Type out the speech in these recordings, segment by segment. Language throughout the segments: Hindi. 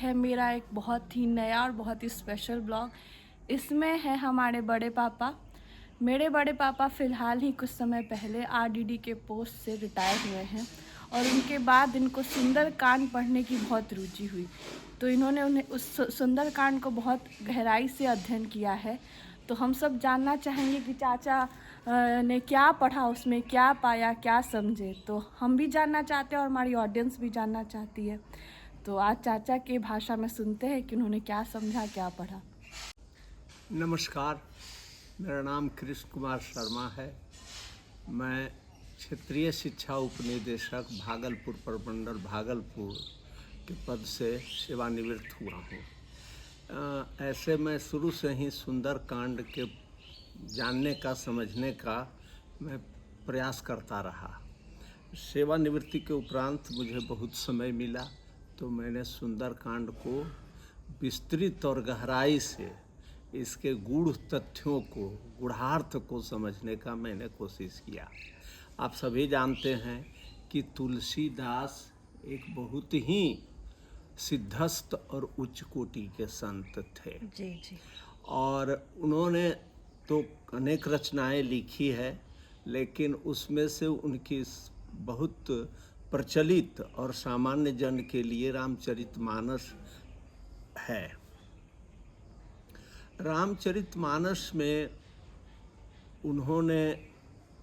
है मेरा एक बहुत ही नया और बहुत ही स्पेशल ब्लॉग। इसमें है हमारे बड़े पापा। मेरे बड़े पापा फ़िलहाल ही कुछ समय पहले आरडीडी के पोस्ट से रिटायर हुए हैं और उनके बाद इनको सुंदरकांड पढ़ने की बहुत रुचि हुई, तो इन्होंने उन्हें उस सुंदरकांड को बहुत गहराई से अध्ययन किया है। तो हम सब जानना चाहेंगे कि चाचा ने क्या पढ़ा, उसमें क्या पाया, क्या समझे। तो हम भी जानना चाहते हैं और हमारी ऑडियंस भी जानना चाहती है। तो आज चाचा की भाषा में सुनते हैं कि उन्होंने क्या समझा, क्या पढ़ा। नमस्कार, मेरा नाम कृष्ण कुमार शर्मा है। मैं क्षेत्रीय शिक्षा उपनिदेशक भागलपुर प्रमंडल भागलपुर के पद से सेवानिवृत्त हुआ हूँ। ऐसे मैं शुरू से ही सुंदरकांड के जानने का, समझने का मैं प्रयास करता रहा। सेवानिवृत्ति के उपरांत मुझे बहुत समय मिला तो मैंने सुंदरकांड को विस्तृत और गहराई से इसके गूढ़ तथ्यों को, गूढ़ार्थ को समझने का मैंने कोशिश किया। आप सभी जानते हैं कि तुलसीदास एक बहुत ही सिद्धस्थ और उच्च कोटि के संत थे। जी जी। और उन्होंने तो अनेक रचनाएं लिखी है, लेकिन उसमें से उनकी बहुत प्रचलित और सामान्य जन के लिए रामचरितमानस है। रामचरितमानस में उन्होंने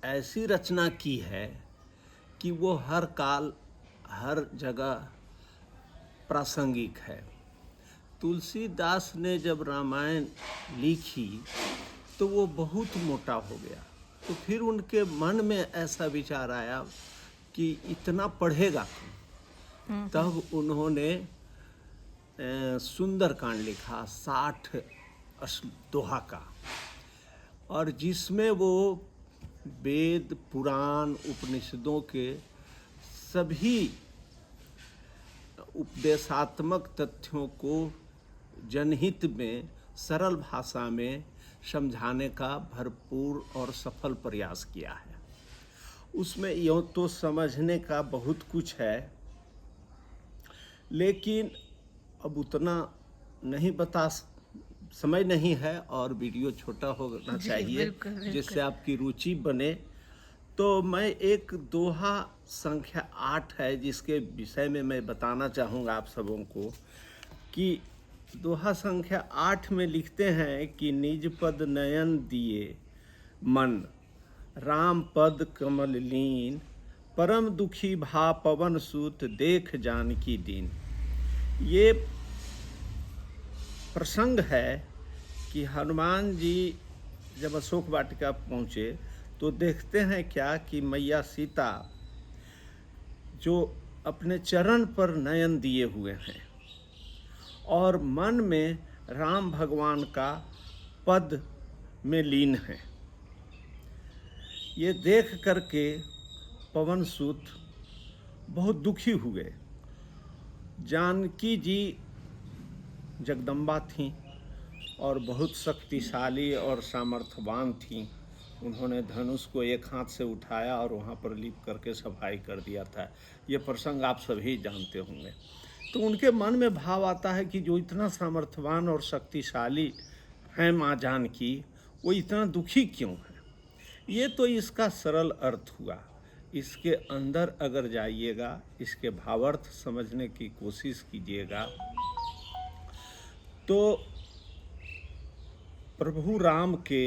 ऐसी रचना की है कि वो हर काल, हर जगह प्रासंगिक है। तुलसीदास ने जब रामायण लिखी तो वो बहुत मोटा हो गया, तो फिर उनके मन में ऐसा विचार आया कि इतना पढ़ेगा कौन। तब उन्होंने सुंदरकांड लिखा 60 दोहा का, और जिसमें वो वेद, पुराण, उपनिषदों के सभी उपदेशात्मक तथ्यों को जनहित में सरल भाषा में समझाने का भरपूर और सफल प्रयास किया है। उसमें यूँ तो समझने का बहुत कुछ है, लेकिन अब उतना नहीं समय नहीं है और वीडियो छोटा होना चाहिए जिससे आपकी रुचि बने। तो मैं एक दोहा संख्या 8 है जिसके विषय में मैं बताना चाहूँगा आप सबों को कि दोहा संख्या 8 में लिखते हैं कि निज पद नयन दिए मन, राम पद कमल लीन, परम दुखी भा पवन सूत, देख जानकी दीन। ये प्रसंग है कि हनुमान जी जब अशोक वाटिका पहुँचे तो देखते हैं क्या कि मैया सीता जो अपने चरण पर नयन दिए हुए हैं और मन में राम भगवान का पद में लीन है। ये देख करके पवन सूत बहुत दुखी हुए। जानकी जी जगदम्बा थीं और बहुत शक्तिशाली और सामर्थ्यवान थीं। उन्होंने धनुष को एक हाथ से उठाया और वहाँ पर लीप करके सफाई कर दिया था। ये प्रसंग आप सभी जानते होंगे। तो उनके मन में भाव आता है कि जो इतना सामर्थ्यवान और शक्तिशाली हैं माँ जानकी, वो इतना दुखी क्यों है। ये तो इसका सरल अर्थ हुआ। इसके अंदर अगर जाइएगा, इसके भावार्थ समझने की कोशिश कीजिएगा तो प्रभु राम के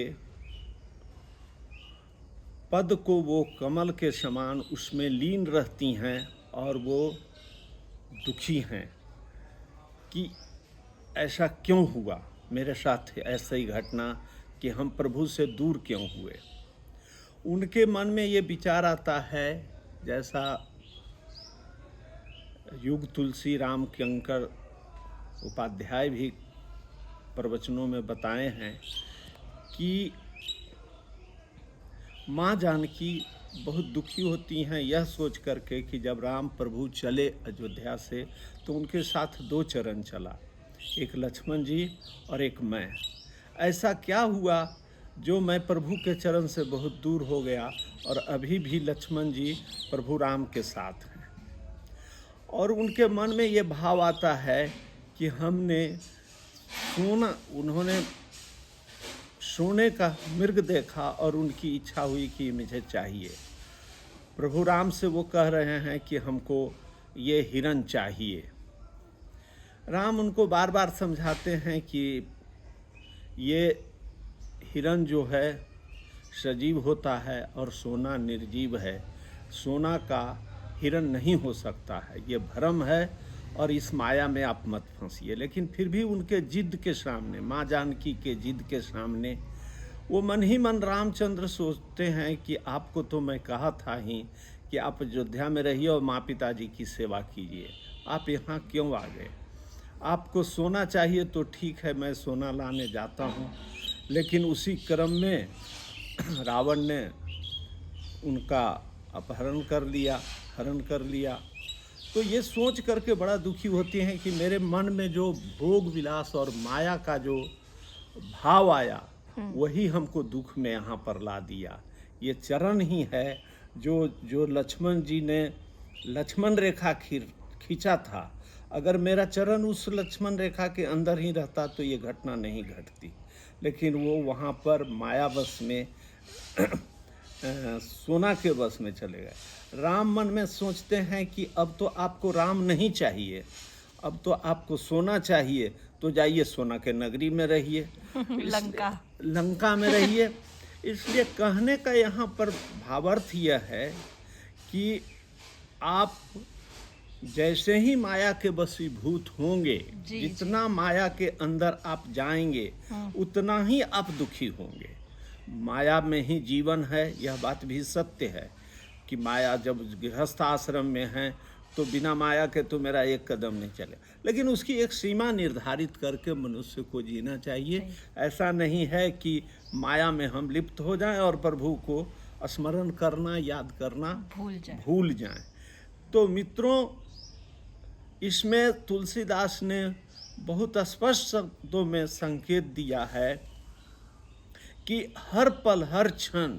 पद को वो कमल के समान उसमें लीन रहती हैं और वो दुखी हैं कि ऐसा क्यों हुआ, मेरे साथ ऐसा ही घटना कि हम प्रभु से दूर क्यों हुए। उनके मन में ये विचार आता है, जैसा युग तुलसी राम किंकर उपाध्याय भी प्रवचनों में बताए हैं कि माँ जानकी बहुत दुखी होती हैं यह सोच करके कि जब राम प्रभु चले अयोध्या से तो उनके साथ 2 चरण चला, एक लक्ष्मण जी और एक मैं। ऐसा क्या हुआ जो मैं प्रभु के चरण से बहुत दूर हो गया और अभी भी लक्ष्मण जी प्रभु राम के साथ हैं। और उनके मन में ये भाव आता है कि हमने उन्होंने सोने का मृग देखा और उनकी इच्छा हुई कि मुझे चाहिए। प्रभु राम से वो कह रहे हैं कि हमको ये हिरन चाहिए। राम उनको बार बार समझाते हैं कि ये हिरन जो है सजीव होता है और सोना निर्जीव है। सोना का हिरन नहीं हो सकता है, ये भ्रम है और इस माया में आप मत फंसिए। लेकिन फिर भी उनके जिद के सामने, माँ जानकी के जिद के सामने, वो मन ही मन रामचंद्र सोचते हैं कि आपको तो मैं कहा था ही कि आप अयोध्या में रहिए और माँ पिताजी की सेवा कीजिए, आप यहाँ क्यों आ गए? आपको सोना चाहिए तो ठीक है, मैं सोना लाने जाता हूँ। लेकिन उसी क्रम में रावण ने उनका अपहरण कर लिया, हरण कर लिया। तो ये सोच करके बड़ा दुखी होती हैं कि मेरे मन में जो भोग विलास और माया का जो भाव आया वही हमको दुख में यहाँ पर ला दिया। ये चरण ही है जो लक्ष्मण जी ने लक्ष्मण रेखा खींचा था। अगर मेरा चरण उस लक्ष्मण रेखा के अंदर ही रहता तो ये घटना नहीं घटती। लेकिन वो वहाँ पर मायावश में सोना के वश में चले गए। राम मन में सोचते हैं कि अब तो आपको राम नहीं चाहिए, अब तो आपको सोना चाहिए, तो जाइए सोना के नगरी में रहिए, लंका में रहिए। इसलिए कहने का यहाँ पर भावार्थ यह है कि आप जैसे ही माया के वशीभूत होंगे, जितना माया के अंदर आप जाएंगे उतना ही आप दुखी होंगे। माया में ही जीवन है, यह बात भी सत्य है कि माया जब गृहस्थ आश्रम में है तो बिना माया के तो मेरा एक कदम नहीं चले। लेकिन उसकी एक सीमा निर्धारित करके मनुष्य को जीना चाहिए। ऐसा नहीं है कि माया में हम लिप्त हो जाएं और प्रभु को स्मरण करना, याद करना भूल जाएं। तो मित्रों, इसमें तुलसीदास ने बहुत स्पष्ट शब्दों में संकेत दिया है कि हर पल हर क्षण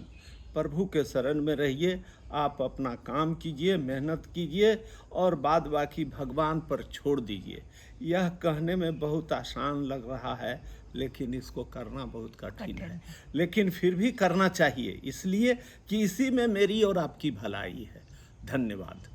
प्रभु के शरण में रहिए, आप अपना काम कीजिए, मेहनत कीजिए और बाद बाकी भगवान पर छोड़ दीजिए। यह कहने में बहुत आसान लग रहा है, लेकिन इसको करना बहुत कठिन है। लेकिन फिर भी करना चाहिए, इसलिए कि इसी में मेरी और आपकी भलाई है। धन्यवाद।